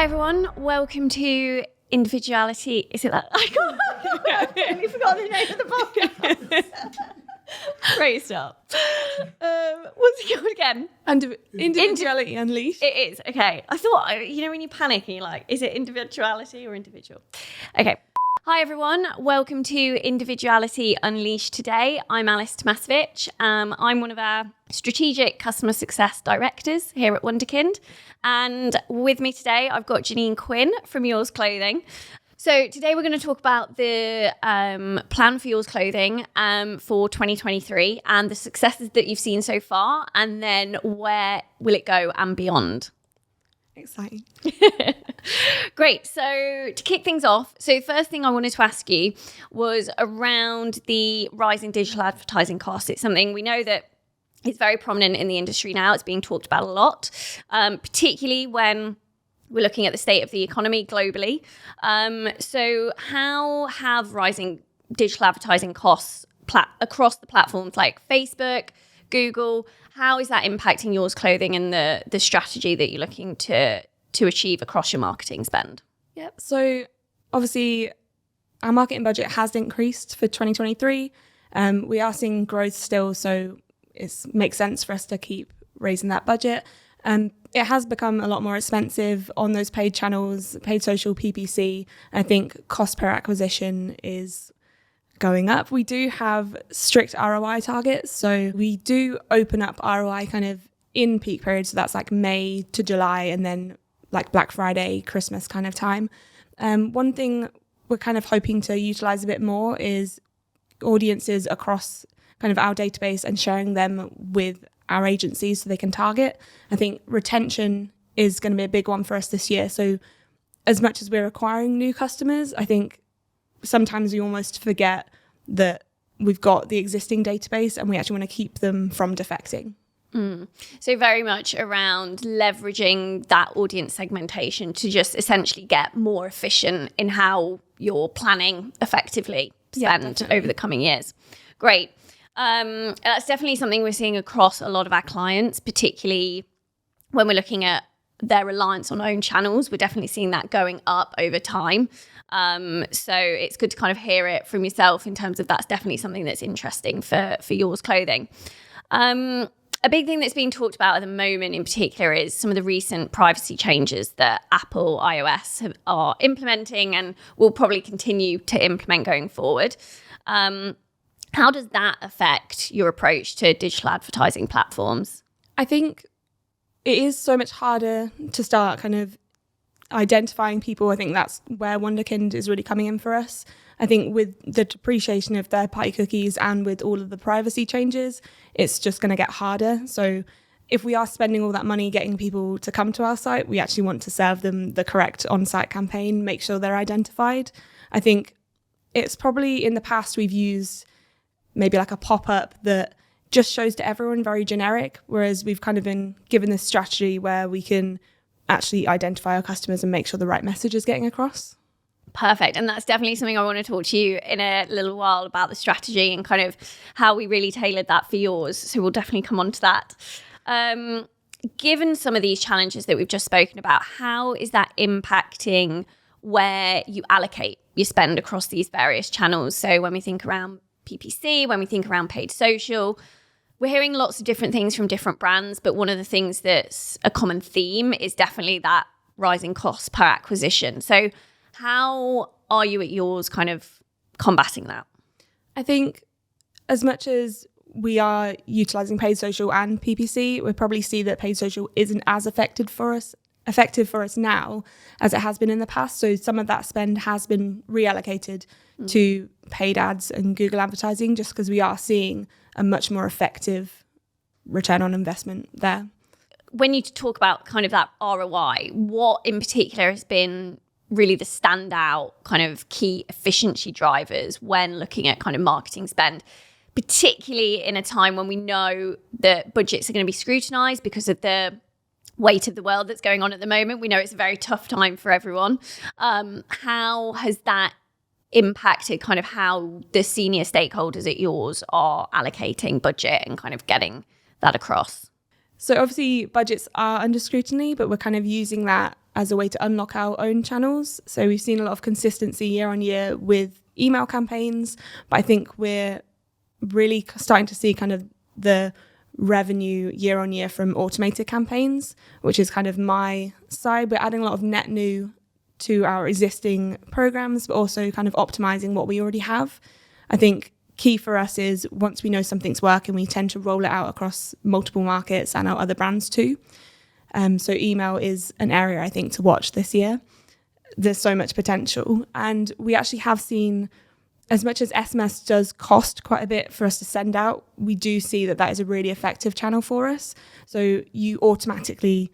Hi everyone, welcome to Individuality. Is it that? I completely forgot the name of the podcast. Great start. What's it called again? Individuality Unleashed. It is, okay. I thought, when you panic and you're like, is it individuality or individual? Okay. Hi everyone, welcome to Individuality Unleashed today. I'm Alice Tomasevich. I'm one of our strategic customer success directors here at Wunderkind. And with me today, I've got Janine Quinn from Yours Clothing. So today we're going to talk about the plan for Yours Clothing for 2023 and the successes that you've seen so far, and then where will it go and beyond. Exciting. Great. So to kick things off, so the first thing I wanted to ask you was around the rising digital advertising costs. It's something we know that is very prominent in the industry now. It's being talked about a lot, particularly when we're looking at the state of the economy globally. So how have rising digital advertising costs across the platforms like Facebook, Google, how is that impacting Yours Clothing and the strategy that you're looking to achieve across your marketing spend? Yeah. So obviously our marketing budget has increased for 2023. We are seeing growth still, so it makes sense for us to keep raising that budget. It has become a lot more expensive on those paid channels, paid social, PPC. I think cost per acquisition is going up. We do have strict ROI targets. So we do open up ROI kind of in peak periods. So that's like May to July and then like Black Friday, Christmas kind of time. One thing we're kind of hoping to utilize a bit more is audiences across kind of our database and sharing them with our agencies so they can target. I think retention is going to be a big one for us this year. So as much as we're acquiring new customers, I think sometimes we almost forget that we've got the existing database and we actually want to keep them from defecting. So very much around leveraging that audience segmentation to just essentially get more efficient in how you're planning effectively spend over the coming years. Great. That's definitely something we're seeing across a lot of our clients, particularly when we're looking at their reliance on own channels. We're definitely seeing that going up over time. So it's good to kind of hear it from yourself in terms of that's definitely something that's interesting for Yours Clothing. A big thing that's being talked about at the moment in particular is some of the recent privacy changes that Apple iOS are implementing and will probably continue to implement going forward. How does that affect your approach to digital advertising platforms? I think it is so much harder to start kind of identifying people. I think that's where Wunderkind is really coming in for us. I think with the depreciation of third-party cookies and with all of the privacy changes, it's just going to get harder. So if we are spending all that money getting people to come to our site, we actually want to serve them the correct on-site campaign, make sure they're identified. I think it's probably in the past we've used maybe like a pop-up that just shows to everyone very generic, whereas we've kind of been given this strategy where we can actually identify our customers and make sure the right message is getting across. Perfect. And that's definitely something I want to talk to you in a little while about, the strategy and kind of how we really tailored that for Yours. So we'll definitely come on to that. Given some of these challenges that we've just spoken about, how is that impacting where you allocate your spend across these various channels? So when we think around PPC, when we think around paid social, we're hearing lots of different things from different brands, but one of the things that's a common theme is definitely that rising costs per acquisition. So how are you at Yours kind of combating that? I think as much as we are utilizing paid social and PPC, we probably see that paid social isn't as effective for us now as it has been in the past. So some of that spend has been reallocated to paid ads and Google advertising, just because we are seeing a much more effective return on investment there. When you talk about kind of that ROI, what in particular has been really the standout kind of key efficiency drivers when looking at kind of marketing spend, particularly in a time when we know that budgets are going to be scrutinized because of the weight of the world that's going on at the moment? We know it's a very tough time for everyone. How has that impacted kind of how the senior stakeholders at Yours are allocating budget and kind of getting that across? So obviously budgets are under scrutiny, but we're kind of using that as a way to unlock our own channels. So we've seen a lot of consistency year on year with email campaigns, but I think we're really starting to see kind of the revenue year on year from automated campaigns, which is kind of my side. We're adding a lot of net new to our existing programs, but also kind of optimizing what we already have. I think key for us is once we know something's working, we tend to roll it out across multiple markets and our other brands too. So email is an area I think to watch this year. There's so much potential. And we actually have seen, as much as SMS does cost quite a bit for us to send out, we do see that is a really effective channel for us. So you automatically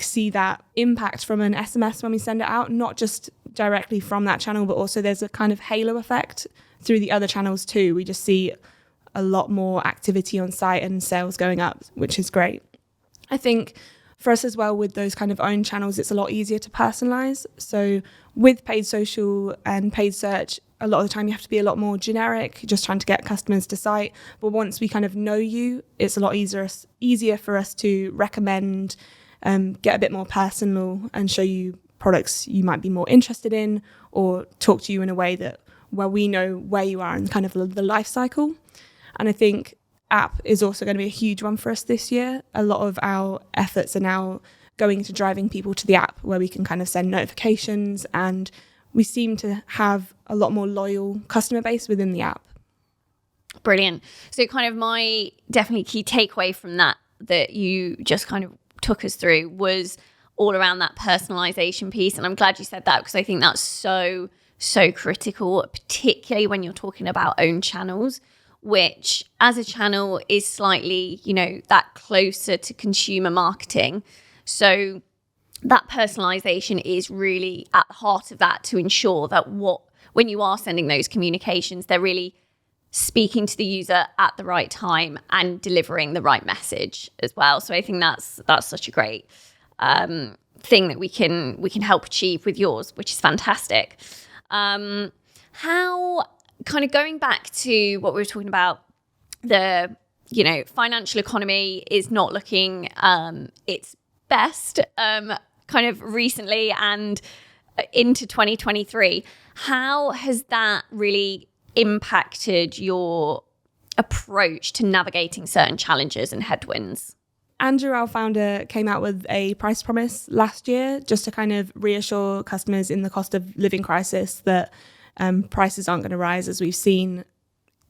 see that impact from an SMS when we send it out, not just directly from that channel, but also there's a kind of halo effect through the other channels too. We just see a lot more activity on site and sales going up, which is great. I think for us as well, with those kind of own channels, it's a lot easier to personalize. So with paid social and paid search, a lot of the time you have to be a lot more generic, just trying to get customers to site. But once we kind of know you, it's a lot easier for us to recommend, get a bit more personal and show you products you might be more interested in, or talk to you in a way where we know where you are in kind of the life cycle. And I think app is also going to be a huge one for us this year. A lot of our efforts are now going to driving people to the app where we can kind of send notifications, and we seem to have a lot more loyal customer base within the app. Brilliant. So kind of my definitely key takeaway from that you just kind of took us through was all around that personalization piece. And I'm glad you said that, because I think that's so critical, particularly when you're talking about own channels, which as a channel is slightly, that closer to consumer marketing. So that personalization is really at the heart of that, to ensure that when you are sending those communications, they're really speaking to the user at the right time and delivering the right message as well. So I think that's such a great thing that we can help achieve with yours, which is fantastic. How, kind of going back to what we were talking about, the financial economy is not looking its best kind of recently and into 2023. How has that really impacted your approach to navigating certain challenges and headwinds? Andrew, our founder, came out with a price promise last year just to kind of reassure customers in the cost of living crisis that prices aren't going to rise as we've seen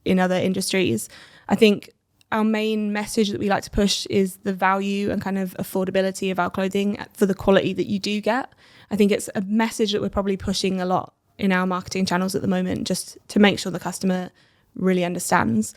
in other industries. I think our main message that we like to push is the value and kind of affordability of our clothing for the quality that you do get. I think it's a message that we're probably pushing a lot in our marketing channels at the moment, just to make sure the customer really understands.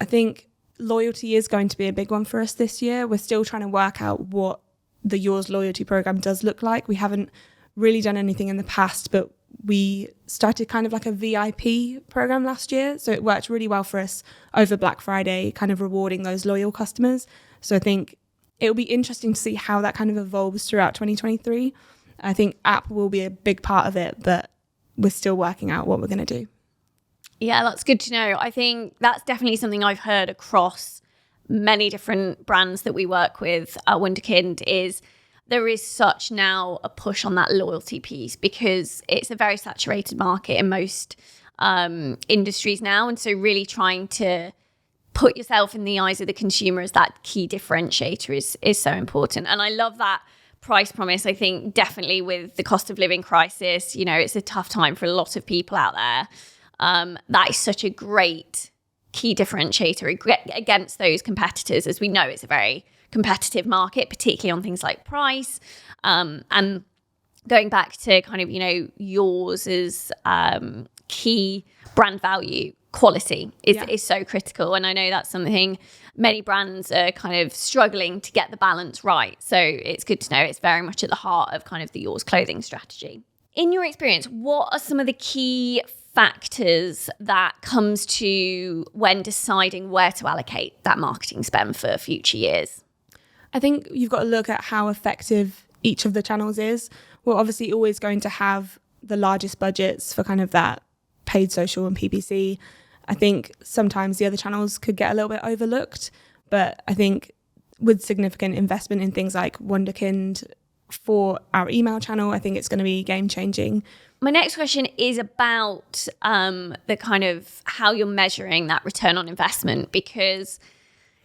I think loyalty is going to be a big one for us this year. We're still trying to work out what the Yours loyalty program does look like. We haven't really done anything in the past, but we started kind of like a VIP program last year. So it worked really well for us over Black Friday, kind of rewarding those loyal customers. So I think it'll be interesting to see how that kind of evolves throughout 2023. I think app will be a big part of it, but we're still working out what we're going to do. Yeah, that's good to know. I think that's definitely something I've heard across many different brands that we work with at Wunderkind, is there is such now a push on that loyalty piece, because it's a very saturated market in most industries now. And so really trying to put yourself in the eyes of the consumer as that key differentiator is so important. And I love that price promise. I think definitely with the cost of living crisis, it's a tough time for a lot of people out there. That is such a great key differentiator against those competitors. As we know, it's a very competitive market, particularly on things like price. And going back to kind of, yours is key brand value, quality is so critical. And I know that's something many brands are kind of struggling to get the balance right. So it's good to know it's very much at the heart of kind of the Yours clothing strategy. In your experience, what are some of the key factors that comes to when deciding where to allocate that marketing spend for future years? I think you've got to look at how effective each of the channels is. We're obviously always going to have the largest budgets for kind of that paid social and PPC. I think sometimes the other channels could get a little bit overlooked, but I think with significant investment in things like Wunderkind, for our email channel, I think it's going to be game changing. My next question is about the kind of how you're measuring that return on investment, because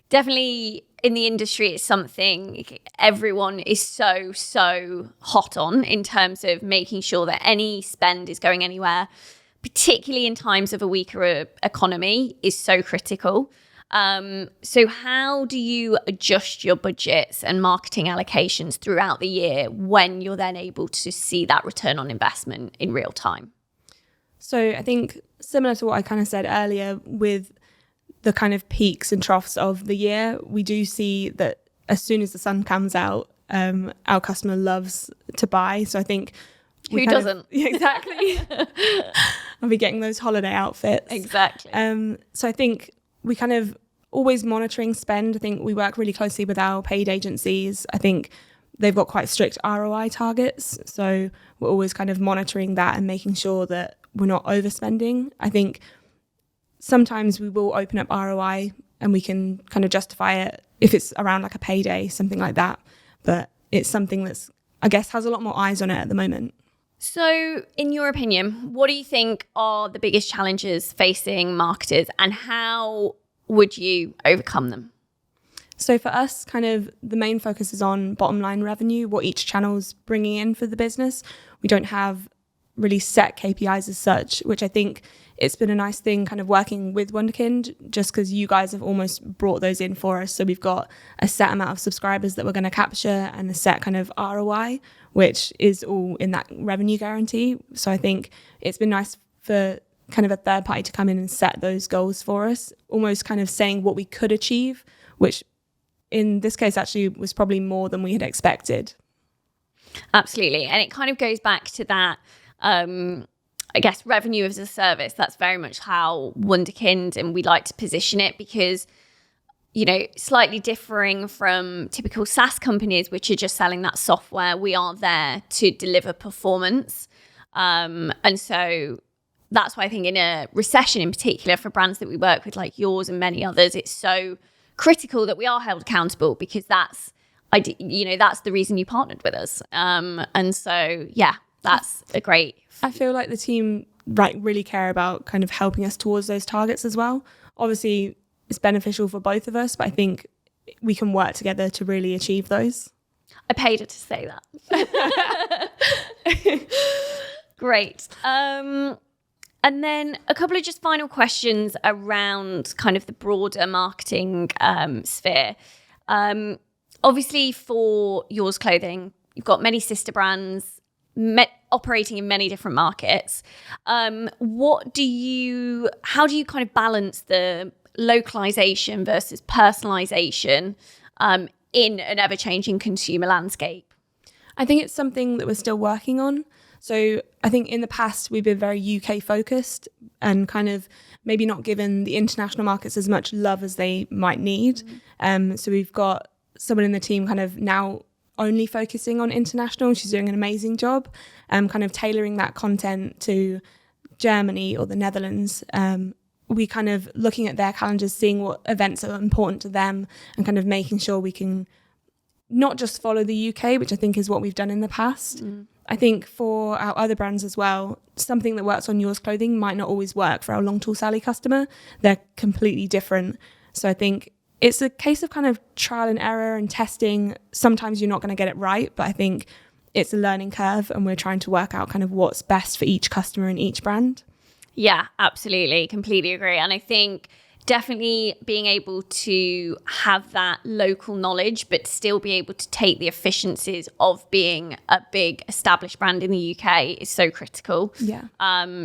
definitely in the industry, it's something everyone is so hot on in terms of making sure that any spend is going anywhere, particularly in times of a weaker economy, is so critical. So how do you adjust your budgets and marketing allocations throughout the year when you're then able to see that return on investment in real time? So I think similar to what I kind of said earlier, with the kind of peaks and troughs of the year, we do see that as soon as the sun comes out, our customer loves to buy. So I think who doesn't? Exactly. I'll be getting those holiday outfits. Exactly. So I think we kind of always monitoring spend. I think we work really closely with our paid agencies. I think they've got quite strict ROI targets. So we're always kind of monitoring that and making sure that we're not overspending. I think sometimes we will open up ROI and we can kind of justify it if it's around like a payday, something like that. But it's something that's, I guess, has a lot more eyes on it at the moment. So in your opinion, what do you think are the biggest challenges facing marketers and how would you overcome them? So for us, kind of the main focus is on bottom line revenue, what each channel's bringing in for the business. We don't have really set KPIs as such, which I think it's been a nice thing kind of working with Wunderkind, just because you guys have almost brought those in for us. So we've got a set amount of subscribers that we're going to capture and a set kind of ROI, which is all in that revenue guarantee. So I think it's been nice for kind of a third party to come in and set those goals for us, almost kind of saying what we could achieve, which in this case actually was probably more than we had expected. Absolutely. And it kind of goes back to that, I guess, revenue as a service. That's very much how Wunderkind, and we like to position it, because, you know, slightly differing from typical SaaS companies, which are just selling that software, we are there to deliver performance. And so that's why I think in a recession in particular, for brands that we work with like yours and many others, it's so critical that we are held accountable, because that's the reason you partnered with us. And so, yeah, that's a great... I feel like the team really care about kind of helping us towards those targets as well. Obviously, it's beneficial for both of us, but I think we can work together to really achieve those. I paid her to say that. Great. And then a couple of just final questions around kind of the broader marketing sphere. Obviously, for Yours Clothing, you've got many sister brands operating in many different markets. How do you kind of balance the localization versus personalization in an ever-changing consumer landscape? I think it's something that we're still working on. So I think in the past, we've been very UK focused and kind of maybe not given the international markets as much love as they might need. So we've got someone in the team kind of now only focusing on international. She's doing an amazing job, kind of tailoring that content to Germany or the Netherlands. We kind of looking at their calendars, seeing what events are important to them and kind of making sure we can not just follow the UK, which I think is what we've done in the past. I think for our other brands as well, something that works on Yours Clothing might not always work for our Long Tall Sally customer. They're completely different. So I think it's a case of kind of trial and error and testing. Sometimes you're not going to get it right, but I think it's a learning curve and we're trying to work out kind of what's best for each customer and each brand. Yeah, absolutely. Completely agree. And I think definitely being able to have that local knowledge, but still be able to take the efficiencies of being a big established brand in the UK is so critical. Yeah.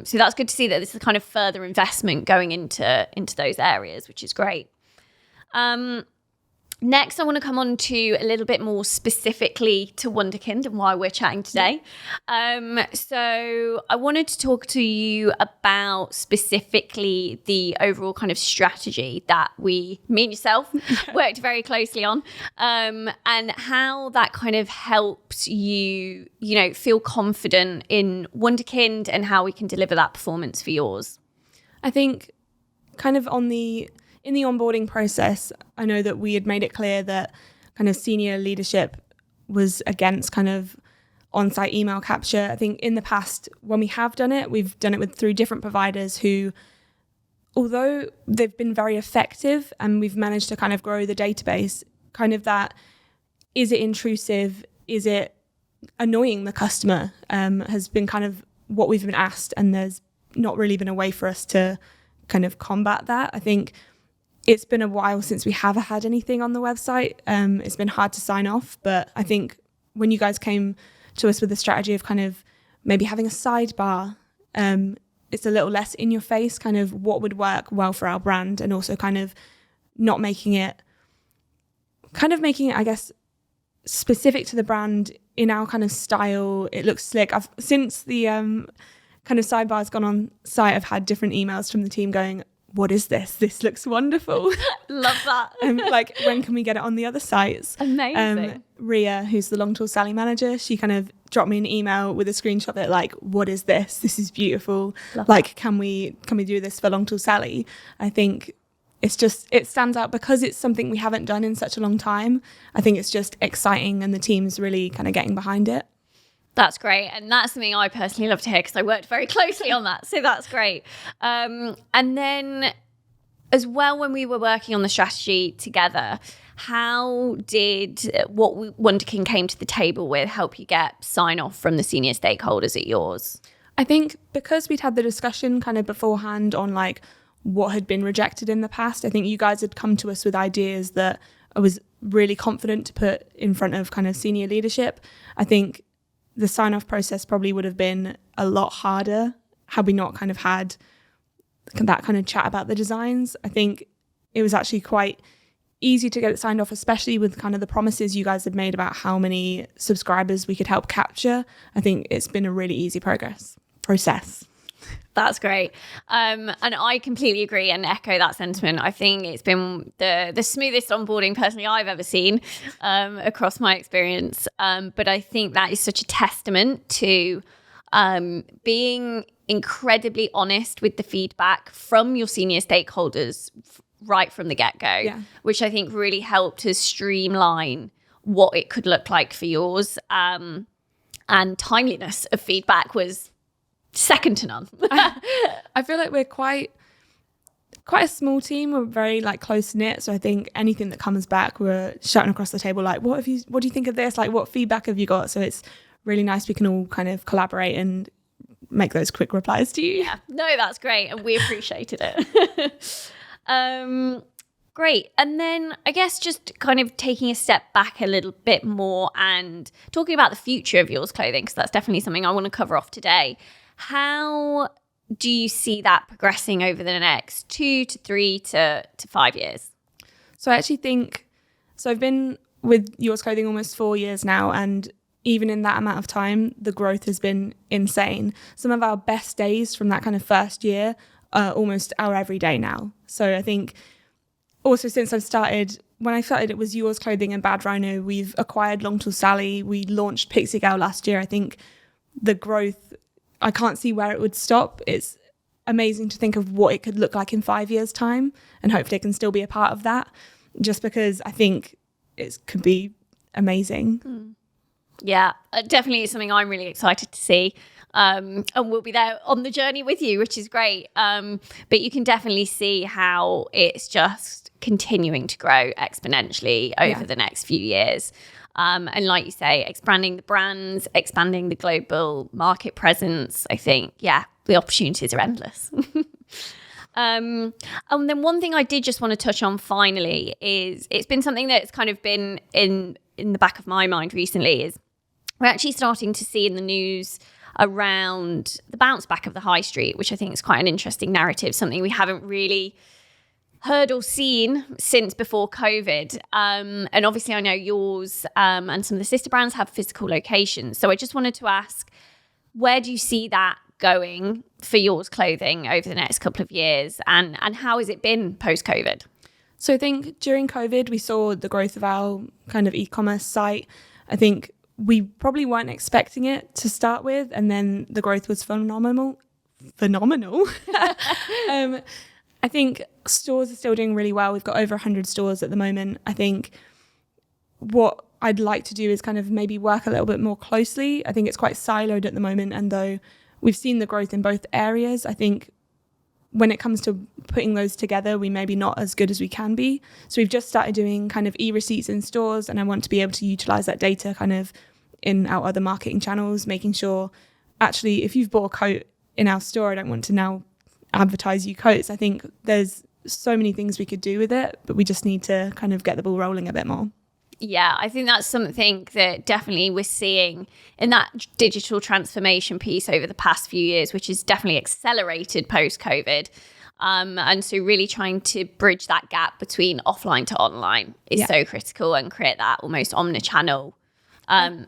So that's good to see that there's a kind of further investment going into those areas, which is great. Next, I want to come on to a little bit more specifically to Wunderkind and why we're chatting today. So I wanted to talk to you about specifically the overall kind of strategy that me and yourself worked very closely on, and how that kind of helps you, feel confident in Wunderkind and how we can deliver that performance for yours. I think kind of in the onboarding process, I know that we had made it clear that kind of senior leadership was against kind of on-site email capture. I think in the past, when we have done it, we've done it through different providers who, although they've been very effective and we've managed to kind of grow the database, kind of that, is it intrusive? Is it annoying the customer? Has been kind of what we've been asked, and there's not really been a way for us to kind of combat that. I think it's been a while since we have had anything on the website. It's been hard to sign off, but I think when you guys came to us with the strategy of kind of maybe having a sidebar, it's a little less in your face, kind of what would work well for our brand, and also kind of not making it, I guess, specific to the brand in our kind of style. It looks slick. Since the kind of sidebar's gone on site, I've had different emails from the team going, what is this? This looks wonderful. Love that. Like, when can we get it on the other sites? Amazing. Ria, who's the Long Tall Sally manager, she kind of dropped me an email with a screenshot of it, like, what is this? This is beautiful. Love like, that. Can we do this for Long Tall Sally? I think it's just, it stands out because it's something we haven't done in such a long time. I think it's just exciting, and the team's really kind of getting behind it. That's great. And that's something I personally love to hear, because I worked very closely on that. So that's great. And then as well, when we were working on the strategy together, how did what Wunderkind came to the table with help you get sign off from the senior stakeholders at yours? I think because we'd had the discussion kind of beforehand on like what had been rejected in the past, I think you guys had come to us with ideas that I was really confident to put in front of kind of senior leadership. I think the sign-off process probably would have been a lot harder had we not kind of had that kind of chat about the designs. I think it was actually quite easy to get it signed off, especially with kind of the promises you guys had made about how many subscribers we could help capture. I think it's been a really easy process. That's great. And I completely agree and echo that sentiment. I think it's been the smoothest onboarding personally I've ever seen across my experience. But I think that is such a testament to being incredibly honest with the feedback from your senior stakeholders right from the get-go, which I think really helped us streamline what it could look like for yours. And timeliness of feedback was second to none. I feel like we're quite a small team. We're very like close knit, so I think anything that comes back, we're shouting across the table like, what do you think of this? Like, what feedback have you got? So it's really nice we can all kind of collaborate and make those quick replies to you. Yeah, no, that's great, and we appreciated it. Great. And then I guess just kind of taking a step back a little bit more and talking about the future of Yours Clothing, because that's definitely something I want to cover off today. How do you see that progressing over the next 2 to 3 to 5 years? So I actually think, I've been with Yours Clothing almost 4 years now, and even in that amount of time, the growth has been insane. Some of our best days from that kind of first year are almost our everyday now. So I think also since I've started, when I started it was Yours Clothing and Bad Rhino. We've acquired Long Tall Sally. We launched Pixie Girl last year. I think the growth, I can't see where it would stop. It's amazing to think of what it could look like in 5 years' time, and hopefully it can still be a part of that, just because I think it could be amazing. Yeah, definitely something I'm really excited to see. And we'll be there on the journey with you, which is great. But you can definitely see how it's just continuing to grow exponentially over the next few years. And like you say, expanding the brands, expanding the global market presence. I think, the opportunities are endless. And then one thing I did just want to touch on finally is it's been something that's kind of been in the back of my mind recently is we're actually starting to see in the news around the bounce back of the high street, which I think is quite an interesting narrative, something we haven't really heard or seen since before COVID. And obviously I know yours and some of the sister brands have physical locations. So I just wanted to ask, where do you see that going for Yours Clothing over the next couple of years? And how has it been post-COVID? So I think during COVID, we saw the growth of our kind of e-commerce site. I think we probably weren't expecting it to start with, and then the growth was phenomenal. I think stores are still doing really well. We've got over 100 stores at the moment. I think what I'd like to do is kind of maybe work a little bit more closely. I think it's quite siloed at the moment. And though we've seen the growth in both areas, I think when it comes to putting those together, we may be not as good as we can be. So we've just started doing kind of e-receipts in stores, and I want to be able to utilize that data kind of in our other marketing channels, making sure actually if you've bought a coat in our store, I don't want to now advertise you coats. I think there's so many things we could do with it, but we just need to kind of get the ball rolling a bit more. Yeah, I think that's something that definitely we're seeing in that digital transformation piece over the past few years, which has definitely accelerated post-COVID. And so really trying to bridge that gap between offline to online is so critical, and create that almost omnichannel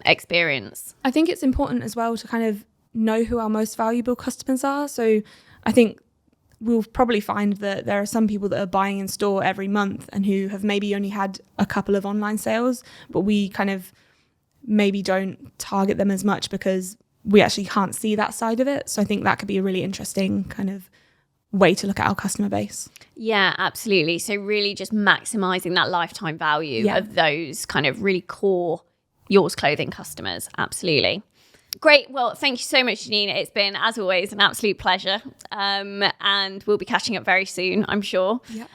experience. I think it's important as well to kind of know who our most valuable customers are. So I think we'll probably find that there are some people that are buying in store every month and who have maybe only had a couple of online sales, but we kind of maybe don't target them as much because we actually can't see that side of it. So I think that could be a really interesting kind of way to look at our customer base. Yeah, absolutely. So really just maximizing that lifetime value of those kind of really core Yours Clothing customers. Absolutely. Great. Well, thank you so much, Janine. It's been, as always, an absolute pleasure. And we'll be catching up very soon, I'm sure. Yep.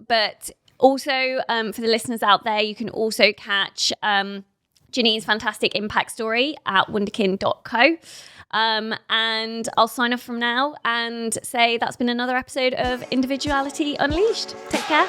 But also, for the listeners out there, you can also catch Janine's fantastic impact story at wunderkind.co. And I'll sign off from now and say that's been another episode of Individuality Unleashed. Take care.